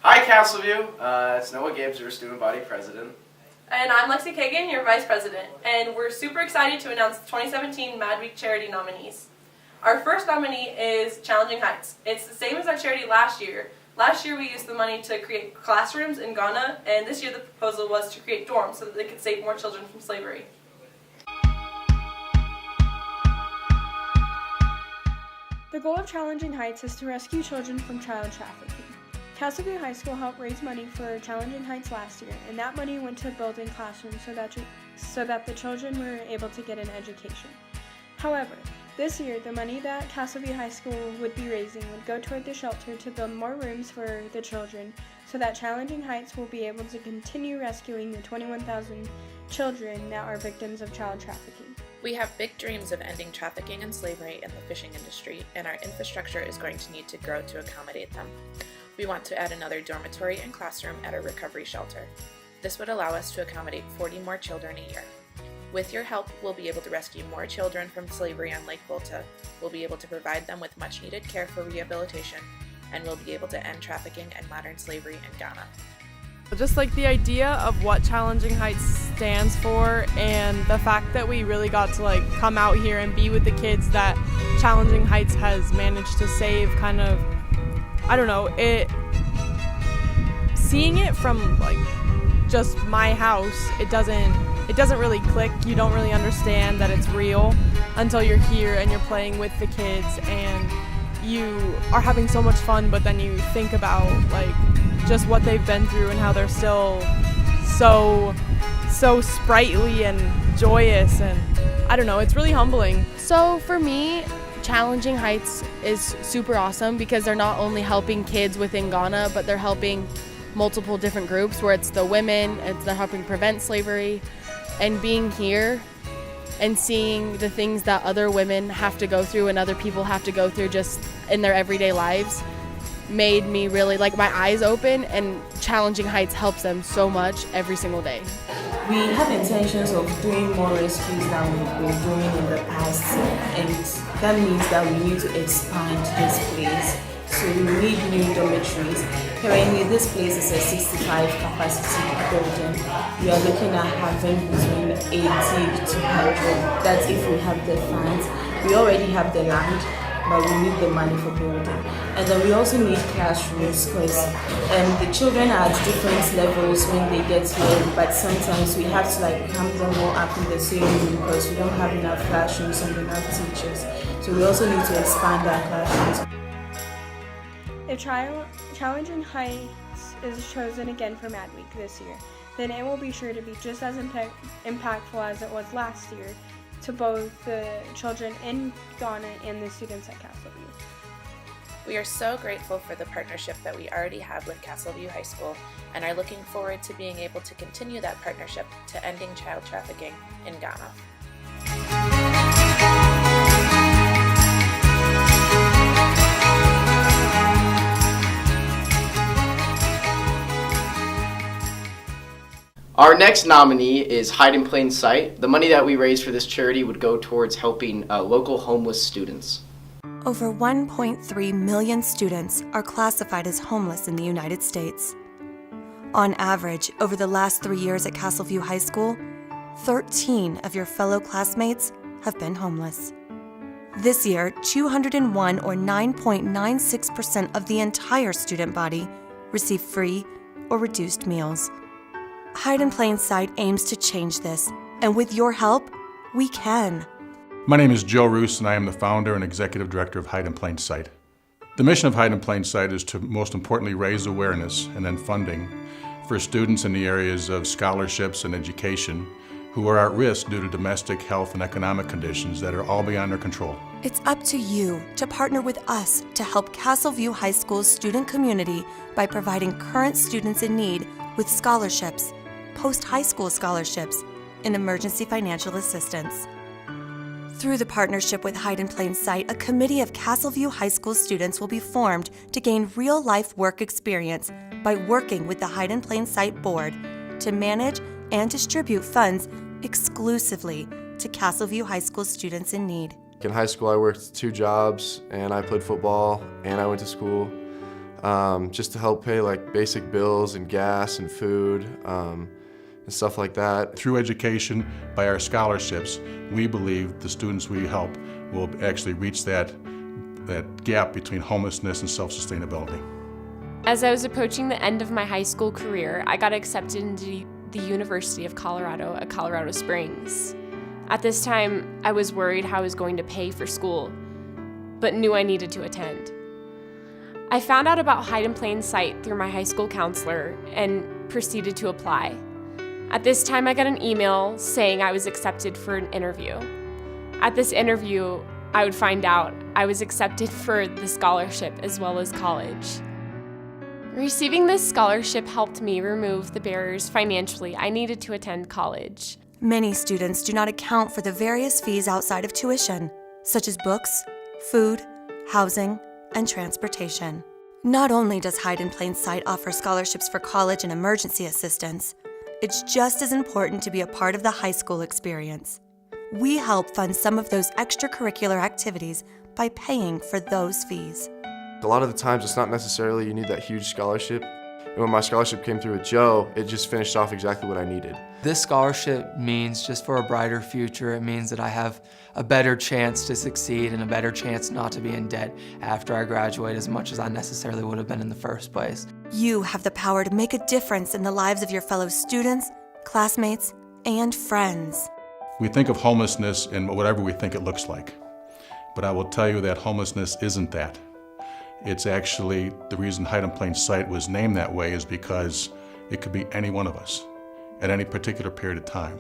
Hi, Castleview. It's Noah Gibbs, your student body president. And I'm Lexi Kagan, your vice president. And we're super excited to announce the 2017 Mad Week charity nominees. Our first nominee is Challenging Heights. It's the same as our charity last year. Last year we used the money to create classrooms in Ghana, and this year the proposal was to create dorms so that they could save more children from slavery. The goal of Challenging Heights is to rescue children from child trafficking. Castleview High School helped raise money for Challenging Heights last year, and that money went to building classrooms so that the children were able to get an education. However, this year, the money that Castleview High School would be raising would go toward the shelter to build more rooms for the children so that Challenging Heights will be able to continue rescuing the 21,000 children that are victims of child trafficking. We have big dreams of ending trafficking and slavery in the fishing industry, and our infrastructure is going to need to grow to accommodate them. We want to add another dormitory and classroom at our recovery shelter. This would allow us to accommodate 40 more children a year. With your help, we'll be able to rescue more children from slavery on Lake Volta, we'll be able to provide them with much needed care for rehabilitation, and we'll be able to end trafficking and modern slavery in Ghana. Just like the idea of what Challenging Heights stands for and the fact that we really got to come out here and be with the kids that Challenging Heights has managed to save, seeing it from just my house, it doesn't really click. You don't really understand that it's real until you're here and you're playing with the kids and you are having so much fun, but then you think about just what they've been through and how they're still so sprightly and joyous, and I don't know, it's really humbling. So for me, Challenging Heights is super awesome because they're not only helping kids within Ghana, but they're helping multiple different groups where it's the women, they're helping prevent slavery, and being here and seeing the things that other women have to go through and other people have to go through just in their everyday lives made me really my eyes open, and Challenging Heights helps them so much every single day. We have intentions of doing more rescues than we've been doing in the past, and that means that we need to expand this place. So we need new dormitories. Currently, this place is a 65 capacity building. We are looking at having between 80 to 100. That's if we have the funds. We already have the land, but we need the money for building. And then we also need classrooms because the children are at different levels when they get here, but sometimes we have to cram them all up in the same room because we don't have enough classrooms and enough teachers. So we also need to expand our classrooms. If Challenging Heights is chosen again for Mad Week this year, then it will be sure to be just as impactful as it was last year to both the children in Ghana and the students at Castleview. We are so grateful for the partnership that we already have with Castleview High School and are looking forward to being able to continue that partnership to ending child trafficking in Ghana. Our next nominee is Hide in Plain Sight. The money that we raise for this charity would go towards helping local homeless students. Over 1.3 million students are classified as homeless in the United States. On average, over the last 3 years at Castleview High School, 13 of your fellow classmates have been homeless. This year, 201 or 9.96% of the entire student body receive free or reduced meals. Hide in Plain Sight aims to change this, and with your help, we can. My name is Joe Roos, and I am the founder and executive director of Hide in Plain Sight. The mission of Hide in Plain Sight is to most importantly raise awareness and then funding for students in the areas of scholarships and education who are at risk due to domestic, health, and economic conditions that are all beyond their control. It's up to you to partner with us to help Castleview High School's student community by providing current students in need with scholarships, post-high school scholarships, and emergency financial assistance. Through the partnership with Hide in Plain Sight, a committee of Castleview High School students will be formed to gain real-life work experience by working with the Hide in Plain Sight board to manage and distribute funds exclusively to Castleview High School students in need. In high school, I worked 2 jobs, and I played football, and I went to school. just to help pay like basic bills and gas and food and stuff like that. Through education, by our scholarships, we believe the students we help will actually reach that gap between homelessness and self-sustainability. As I was approaching the end of my high school career, I got accepted into the University of Colorado at Colorado Springs. At this time, I was worried how I was going to pay for school, but knew I needed to attend. I found out about Hide in Plain Sight through my high school counselor and proceeded to apply. At this time, I got an email saying I was accepted for an interview. At this interview, I would find out I was accepted for the scholarship as well as college. Receiving this scholarship helped me remove the barriers financially I needed to attend college. Many students do not account for the various fees outside of tuition, such as books, food, housing, and transportation. Not only does Hide in Plain Sight offer scholarships for college and emergency assistance, it's just as important to be a part of the high school experience. We help fund some of those extracurricular activities by paying for those fees. A lot of the times it's not necessarily you need that huge scholarship. And when my scholarship came through with Joe, it just finished off exactly what I needed. This scholarship means just for a brighter future. It means that I have a better chance to succeed and a better chance not to be in debt after I graduate as much as I necessarily would have been in the first place. You have the power to make a difference in the lives of your fellow students, classmates, and friends. We think of homelessness in whatever we think it looks like. But I will tell you that homelessness isn't that. It's actually the reason Hide in Plain Sight was named that way is because it could be any one of us at any particular period of time.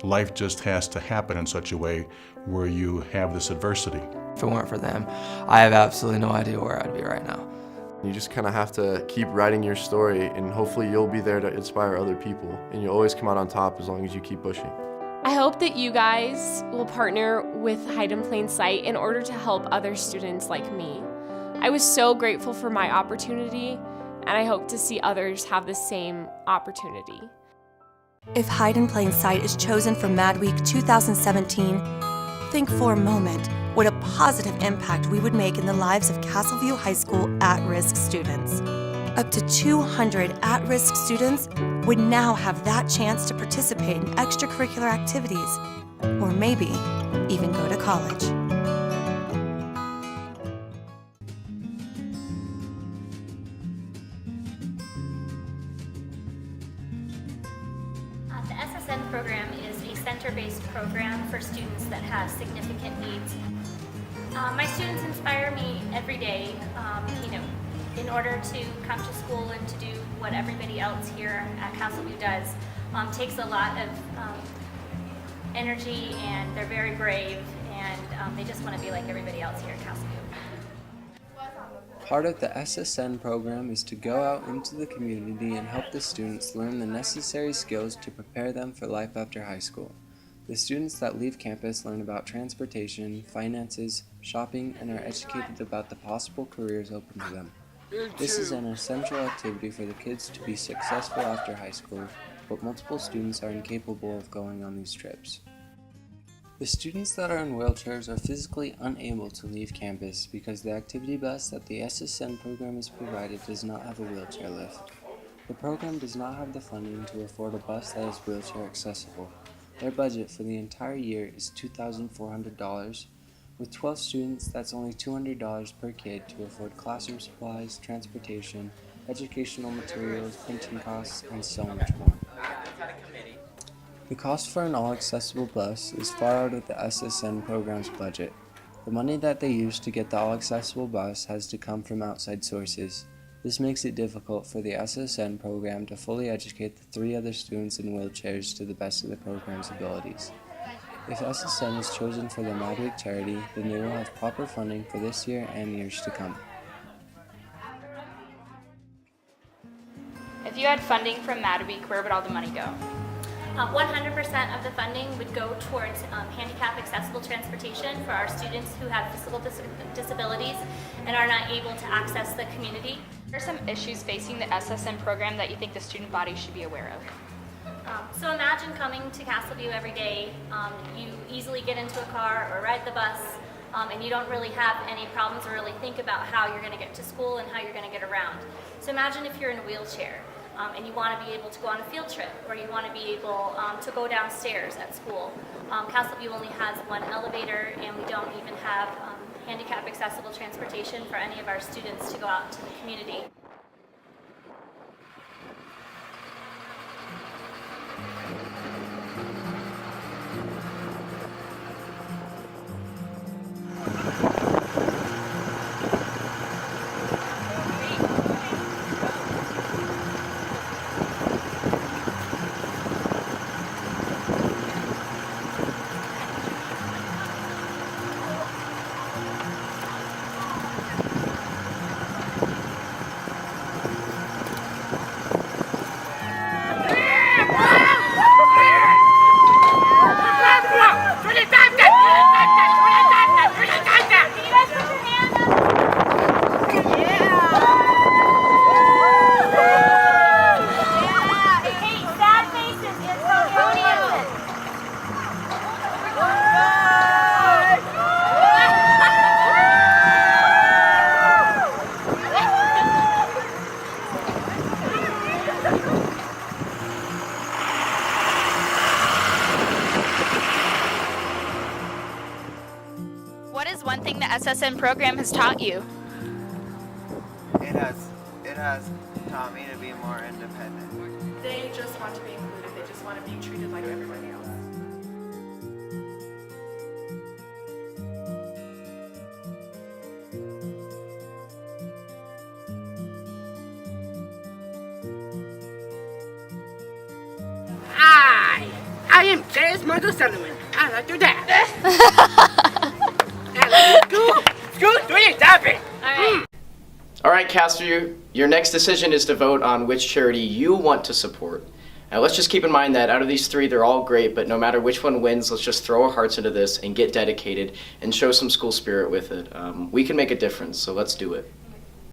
Life just has to happen in such a way where you have this adversity. If it weren't for them, I have absolutely no idea where I'd be right now. You just kind of have to keep writing your story, and hopefully you'll be there to inspire other people, and you'll always come out on top as long as you keep pushing. I hope that you guys will partner with Hide in Plain Sight in order to help other students like me. I was so grateful for my opportunity, and I hope to see others have the same opportunity. If Hide in Plain Sight is chosen for Mad Week 2017, think for a moment what a positive impact we would make in the lives of Castleview High School at-risk students. Up to 200 at-risk students would now have that chance to participate in extracurricular activities, or maybe even go to college. The SSN program is a center-based program for students that have significant needs. My students inspire me every day, in order to come to school and to do what everybody else here at Castleview does. Takes a lot of energy, and they're very brave, and they just want to be like everybody else here at Castleview. Part of the SSN program is to go out into the community and help the students learn the necessary skills to prepare them for life after high school. The students that leave campus learn about transportation, finances, shopping, and are educated about the possible careers open to them. This is an essential activity for the kids to be successful after high school, but multiple students are incapable of going on these trips. The students that are in wheelchairs are physically unable to leave campus because the activity bus that the SSN program has provided does not have a wheelchair lift. The program does not have the funding to afford a bus that is wheelchair accessible. Their budget for the entire year is $2,400. With 12 students, that's only $200 per kid to afford classroom supplies, transportation, educational materials, printing costs, and so much more. The cost for an all-accessible bus is far out of the SSN program's budget. The money that they use to get the all-accessible bus has to come from outside sources. This makes it difficult for the SSN program to fully educate the 3 other students in wheelchairs to the best of the program's abilities. If SSN is chosen for the Mad Week charity, then they will have proper funding for this year and years to come. If you had funding from Mad Week, where would all the money go? 100% of the funding would go towards handicap accessible transportation for our students who have physical disabilities and are not able to access the community. What are some issues facing the SSN program that you think the student body should be aware of? So imagine coming to Castleview every day. You easily get into a car or ride the bus, and you don't really have any problems or really think about how you're going to get to school and how you're going to get around. So imagine if you're in a wheelchair and you want to be able to go on a field trip, or you want to be able to go downstairs at school. Castleview only has one elevator, and we don't even have handicap accessible transportation for any of our students to go out into the community. What is one thing the SSN program has taught you? It has taught me to be more independent. They just want to be included. They just want to be treated like everybody else. I am Jay's Mother Solomon. I like your dad. I like school 3 topic. All right, Castor, your next decision is to vote on which charity you want to support. Now, let's just keep in mind that out of these 3, they're all great, but no matter which one wins, let's just throw our hearts into this and get dedicated and show some school spirit with it. We can make a difference, so let's do it.